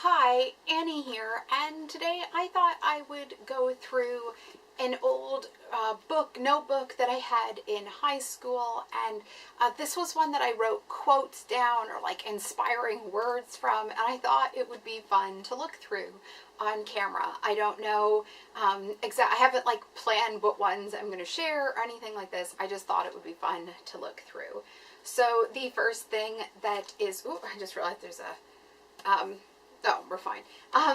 Hi, Annie here, and today I thought I would go through an old notebook that I had in high school, and this was one that I wrote quotes down or like inspiring words from, and I thought it would be fun to look through on camera. I don't know I haven't like planned what ones I'm going to share or anything like this. I just thought it would be fun to look through. So the first thing that is, ooh, I just realized there's a, oh, we're fine.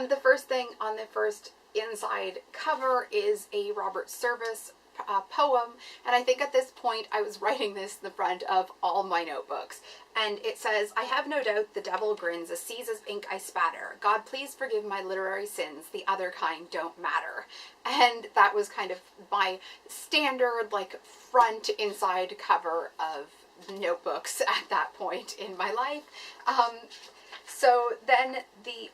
The first thing on the first inside cover is a Robert Service poem, and I think at this point I was writing this in the front of all my notebooks, and it says, "I have no doubt the devil grins, a seas of ink I spatter. God, please forgive my literary sins, the other kind don't matter." And that was kind of my standard like front inside cover of notebooks at that point in my life. So then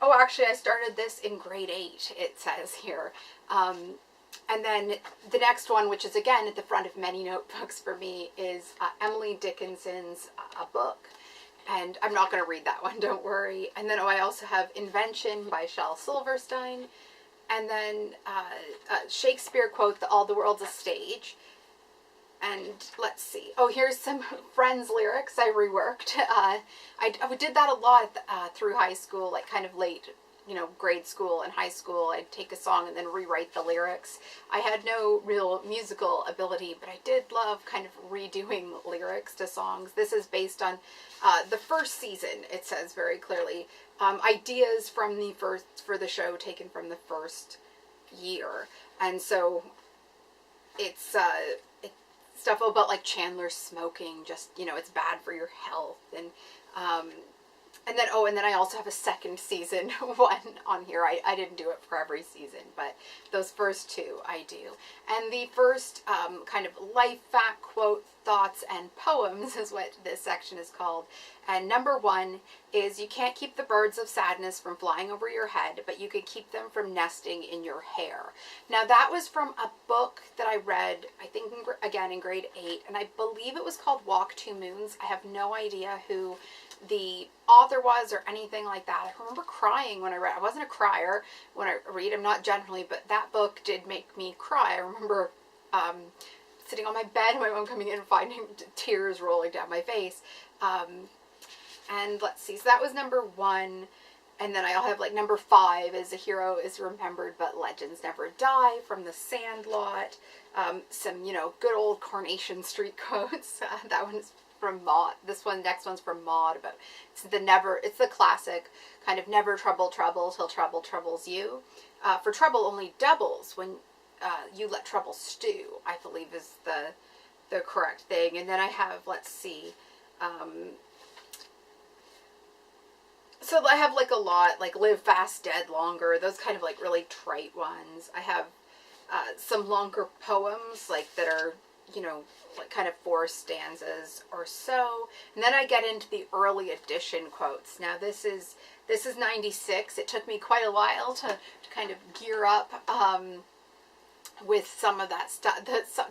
actually I started this in grade 8, it says here. And then the next one, which is again at the front of many notebooks for me, is Emily Dickinson's A Book. And I'm not going to read that one, don't worry. And then I also have Invention by Shel Silverstein. And then a Shakespeare quote, All the World's a Stage. And let's see. Oh, here's some Friends lyrics I reworked. I did that a lot through high school, like kind of late, grade school and high school. I'd take a song and then rewrite the lyrics. I had no real musical ability, but I did love kind of redoing lyrics to songs. This is based on the first season, it says very clearly. Ideas from for the show taken from the first year. And so it's stuff about like Chandler smoking, just, it's bad for your health. And then I also have a second season one on here. I didn't do it for every season, but those first two I do. And the first kind of life fact, quote, thoughts, and poems is what this section is called. And number 1 is, you can't keep the birds of sadness from flying over your head, but you could keep them from nesting in your hair. Now that was from a book that I read, I think again in grade 8, and I believe it was called Walk Two Moons. I have no idea who the author was or anything like that. I remember crying when I read. I wasn't a crier when I read. I'm not generally, but that book did make me cry. I remember sitting on my bed and my mom coming in and finding tears rolling down my face. And let's see, so that was number 1. And then I'll have like number 5 is, a hero is remembered but legends never die, from The Sandlot. Some, good old Coronation Street quotes. That one's from Maud. Next one's from Maud, but it's the classic kind of never trouble till trouble troubles you. For trouble only doubles when you let trouble stew, I believe is the correct thing. And then I have, let's see, so I have like a lot, like live fast, dead longer, those kind of like really trite ones. I have some longer poems like that are, like kind of 4 stanzas or so. And then I get into the early edition quotes. Now this is 96. It took me quite a while to kind of gear up with some of that stuff,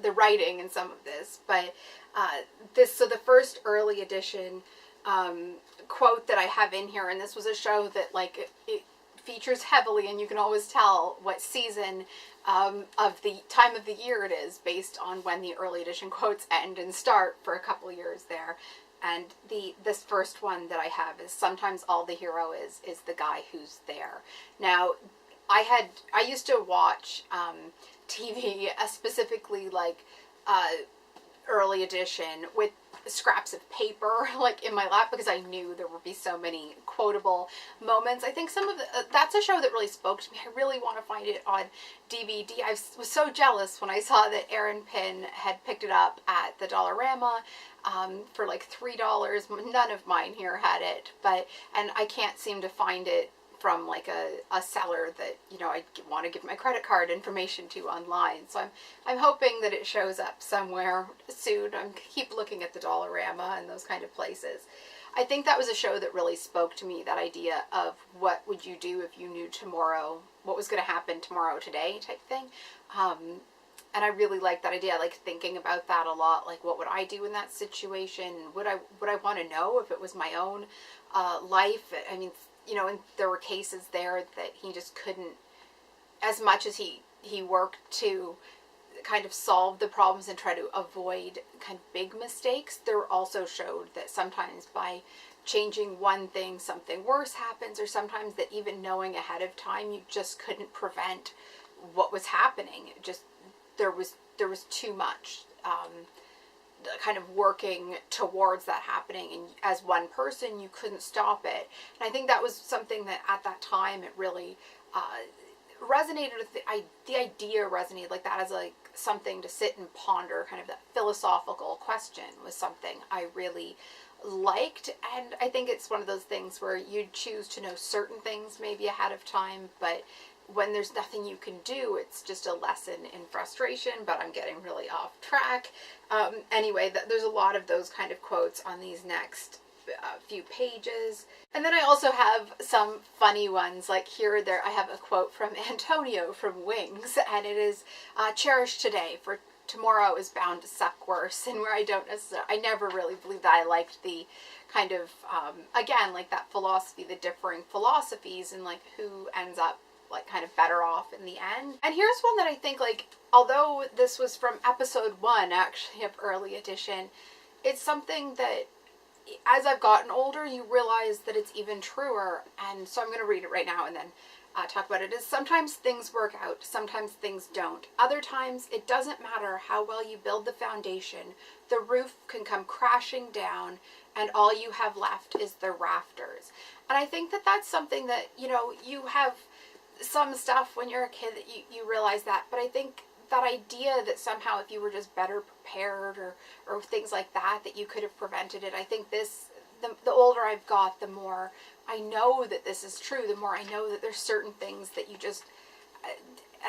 the writing and some of this. But so the first early edition quote that I have in here, and this was a show that like it features heavily, and you can always tell what season of the time of the year it is based on when the early edition quotes end and start for a couple years there. And this first one that I have is, sometimes all the hero is the guy who's there. Now I used to watch TV, specifically like early edition, with scraps of paper like in my lap, because I knew there would be so many quotable moments. I think that's a show that really spoke to me. I really want to find it on DVD. I was so jealous when I saw that Aaron Pinn had picked it up at the Dollarama for like $3. None of mine here had it, and I can't seem to find it from like a seller that, I want to give my credit card information to online. So I'm hoping that it shows up somewhere soon. I keep looking at the Dollarama and those kind of places. I think that was a show that really spoke to me, that idea of what would you do if you knew tomorrow, what was going to happen tomorrow today type thing. And I really like that idea, like thinking about that a lot. Like, what would I do in that situation? Would I want to know if it was my own life? I mean, and there were cases there that he just couldn't, as much as he worked to kind of solve the problems and try to avoid kind of big mistakes, there also showed that sometimes by changing one thing, something worse happens, or sometimes that even knowing ahead of time, you just couldn't prevent what was happening. Just there was too much kind of working towards that happening, and as one person you couldn't stop it. And I think that was something that at that time it really resonated with the idea resonated like that, as like something to sit and ponder. Kind of that philosophical question was something I really liked, and I think it's one of those things where you choose to know certain things maybe ahead of time, but when there's nothing you can do, it's just a lesson in frustration. But I'm getting really off track. Anyway, there's a lot of those kind of quotes on these next few pages. And then I also have some funny ones, like here or there. I have a quote from Antonio from Wings, and it is, cherish today, for tomorrow is bound to suck worse. And where I never really believed that. I liked the kind of, again, like that philosophy, the differing philosophies, and like who ends up like kind of better off in the end. And here's one that I think, like, although this was from episode 1 actually of Early Edition, it's something that as I've gotten older you realize that it's even truer. And so I'm going to read it right now and then talk about it. Is sometimes things work out, sometimes things don't. Other times it doesn't matter how well you build the foundation, the roof can come crashing down and all you have left is the rafters. And I think that that's something that, you have some stuff when you're a kid that you realize that, but I think that idea that somehow if you were just better prepared or things like that you could have prevented it. I think the older I've got, the more I know that this is true, the more I know that there's certain things that you just,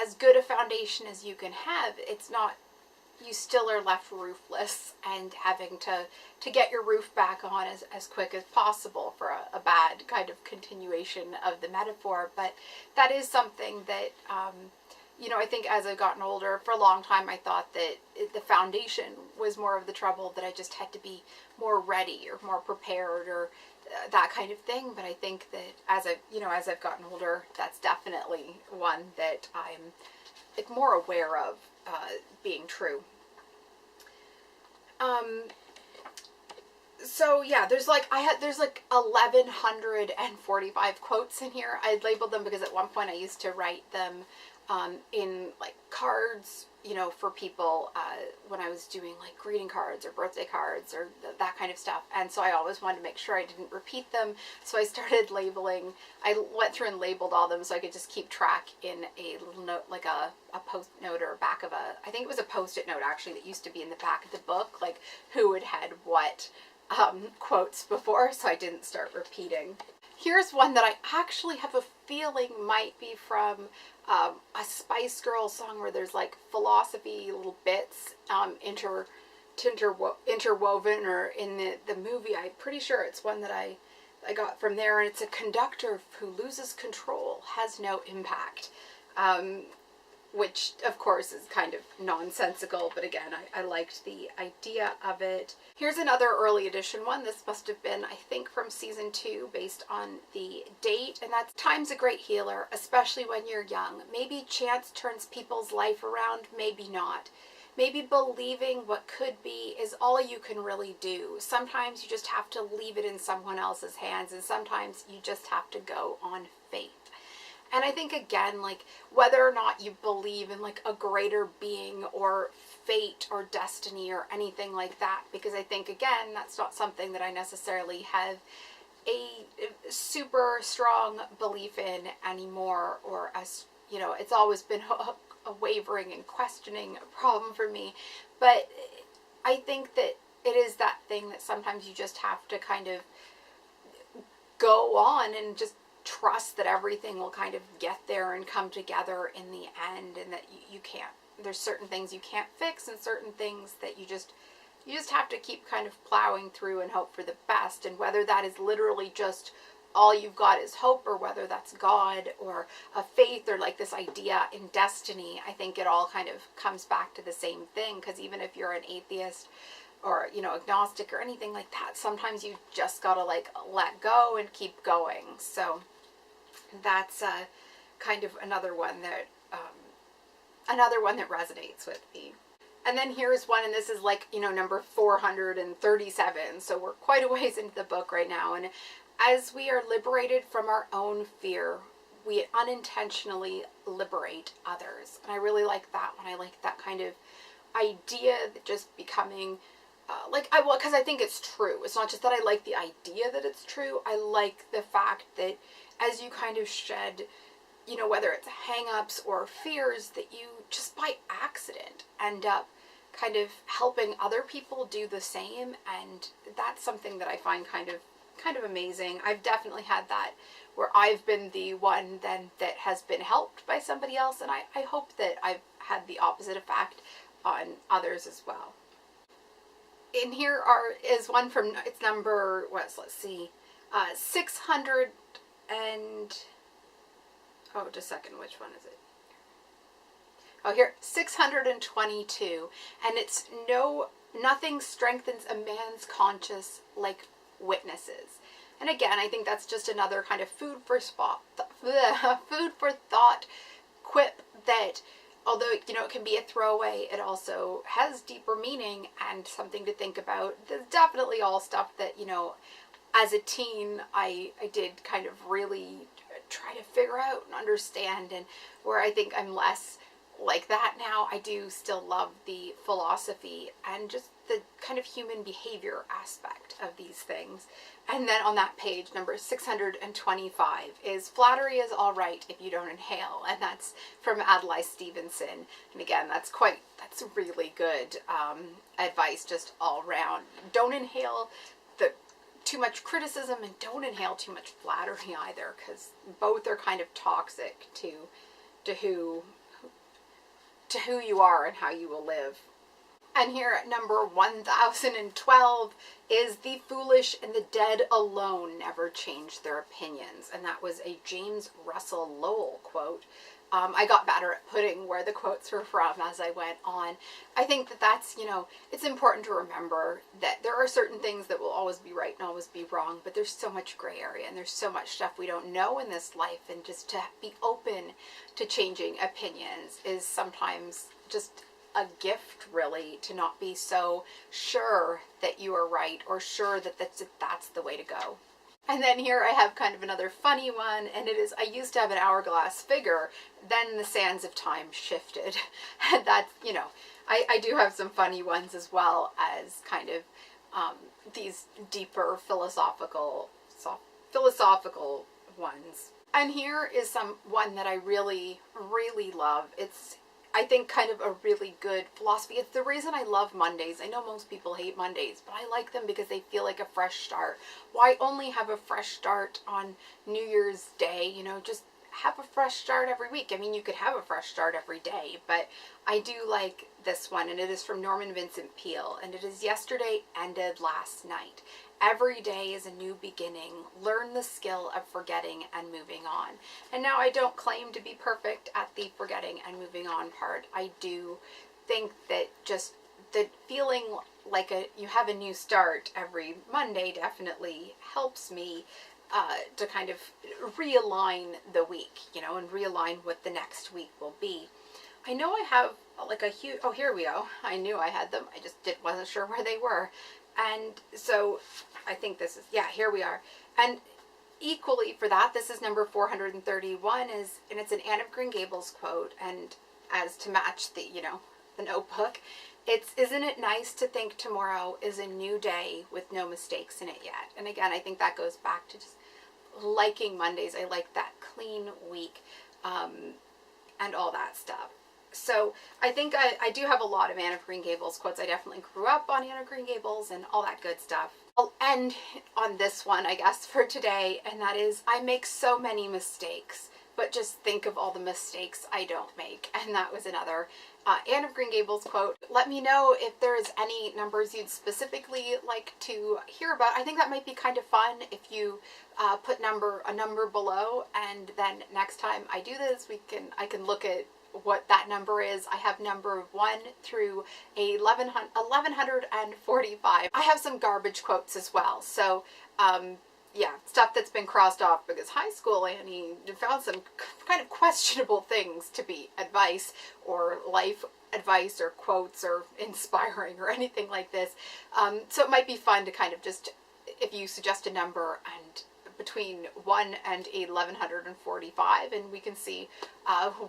as good a foundation as you can have, it's not, you still are left roofless and having to get your roof back on as quick as possible, for a bad kind of continuation of the metaphor. But that is something that, I think as I've gotten older, for a long time I thought that the foundation was more of the trouble, that I just had to be more ready or more prepared or that kind of thing. But I think that as I've gotten older, that's definitely one that I'm like more aware of being true. So yeah, there's like 1145 quotes in here. I labeled them because at one point I used to write them in like cards, for people when I was doing like greeting cards or birthday cards or that kind of stuff. And so I always wanted to make sure I didn't repeat them. So I started labeling. I went through and labeled all them so I could just keep track in a little note, like a post note or back of I think it was a post-it note actually that used to be in the back of the book, like who had what quotes before, so I didn't start repeating. Here's one that I actually have a feeling might be from a Spice Girls song where there's like philosophy little bits interwoven, or in the movie. I'm pretty sure it's one that I got from there, and it's a conductor who loses control has no impact. Which of course is kind of nonsensical, but again, I liked the idea of it. Here's another early edition one. This must have been, I think, from season 2 based on the date, and that's time's a great healer, especially when you're young. Maybe chance turns people's life around, maybe not. Maybe believing what could be is all you can really do. Sometimes you just have to leave it in someone else's hands, and sometimes you just have to go on faith. And I think, again, like, whether or not you believe in, like, a greater being or fate or destiny or anything like that, because I think, again, that's not something that I necessarily have a super strong belief in anymore, or as, it's always been a wavering and questioning problem for me. But I think that it is that thing that sometimes you just have to kind of go on and just trust that everything will kind of get there and come together in the end, and that you can't, there's certain things you can't fix and certain things that you just have to keep kind of plowing through and hope for the best. And whether that is literally just all you've got is hope, or whether that's God or a faith or like this idea in destiny, I think it all kind of comes back to the same thing. Because even if you're an atheist or agnostic or anything like that, sometimes you just gotta like let go and keep going. So That's kind of another one that resonates with me. And then here's one, and this is like, number 437. So we're quite a ways into the book right now. And as we are liberated from our own fear, we unintentionally liberate others. And I really like that one. I like that kind of idea that just becoming because I think it's true. It's not just that I like the idea that it's true. I like the fact that as you kind of shed, whether it's hang-ups or fears, that you just by accident end up kind of helping other people do the same. And that's something that I find kind of amazing. I've definitely had that where I've been the one then that has been helped by somebody else, and I hope that I've had the opposite effect on others as well. In here is one from, it's number, let's see, 600 and, just a second, which one is it? Oh, here, 622, and it's nothing strengthens a man's conscience like witnesses. And again, I think that's just another kind of food for thought quip that, although, it can be a throwaway, it also has deeper meaning and something to think about. There's definitely all stuff that, as a teen, I did kind of really try to figure out and understand, and where I think I'm less like that now. I do still love the philosophy and just the kind of human behavior aspect of these things. And then on that page, number 625, is flattery is all right if you don't inhale. And that's from Adlai Stevenson. And again, that's really good advice just all around. Don't inhale too much criticism, and don't inhale too much flattery either, because both are kind of toxic to who you are and how you will live. And here at number 1012 is the foolish and the dead alone never change their opinions. And that was a James Russell Lowell quote. I got better at putting where the quotes were from as I went on. I think that's, it's important to remember that there are certain things that will always be right and always be wrong, but there's so much gray area and there's so much stuff we don't know in this life, and just to be open to changing opinions is sometimes just a gift, really, to not be so sure that you are right or sure that that's the way to go. And then here I have kind of another funny one, and it is, I used to have an hourglass figure, then the sands of time shifted. And that's, I do have some funny ones as well as kind of these deeper philosophical ones. And here is one that I really, really love. It's, I think, kind of a really good philosophy. It's the reason I love Mondays. I know most people hate Mondays, but I like them because they feel like a fresh start. Why only have a fresh start on New Year's Day? Just have a fresh start every week. I mean, you could have a fresh start every day, but I do like this one, and it is from Norman Vincent Peale, and it is yesterday ended last night. Every day is a new beginning. Learn the skill of forgetting and moving on. And now I don't claim to be perfect at the forgetting and moving on part. I do think that just the feeling like you have a new start every Monday definitely helps me to kind of realign the week, and realign what the next week will be. I know I have like a huge, here we go. I knew I had them. I just wasn't sure where they were. And so I think this is, here we are. And equally for that, this is number 431, and it's an Anne of Green Gables quote, and as to match the, the notebook, it's, isn't it nice to think tomorrow is a new day with no mistakes in it yet? And again, I think that goes back to just liking Mondays. I like that clean week, and all that stuff. So I think I do have a lot of Anne of Green Gables quotes. I definitely grew up on Anne of Green Gables and all that good stuff. I'll end on this one, I guess, for today, and that is, I make so many mistakes, but just think of all the mistakes I don't make. And that was another Anne of Green Gables quote. Let me know if there's any numbers you'd specifically like to hear about. I think that might be kind of fun if you put a number below, and then next time I do this, I can look at what that number is. I have number 1 through 1145. I have some garbage quotes as well. So, yeah, stuff that's been crossed off because high school Annie found some kind of questionable things to be advice or life advice or quotes or inspiring or anything like this. So it might be fun to kind of just, if you suggest a number and between 1 and 1145, and we can see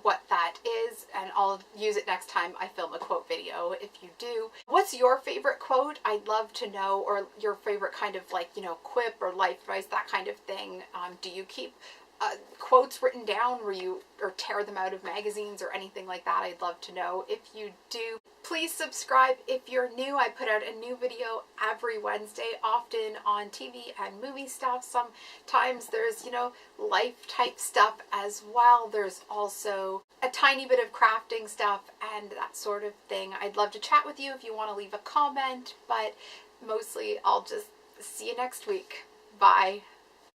what that is, and I'll use it next time I film a quote video if you do. What's your favorite quote? I'd love to know, or your favorite kind of like, you know, quip or life advice, that kind of thing. Do you keep quotes written down or tear them out of magazines or anything like that? I'd love to know. If you do, please subscribe. If you're new, I put out a new video every Wednesday, often on TV and movie stuff. Sometimes there's, you know, life type stuff as well. There's also a tiny bit of crafting stuff and that sort of thing. I'd love to chat with you if you want to leave a comment, but mostly I'll just see you next week. Bye.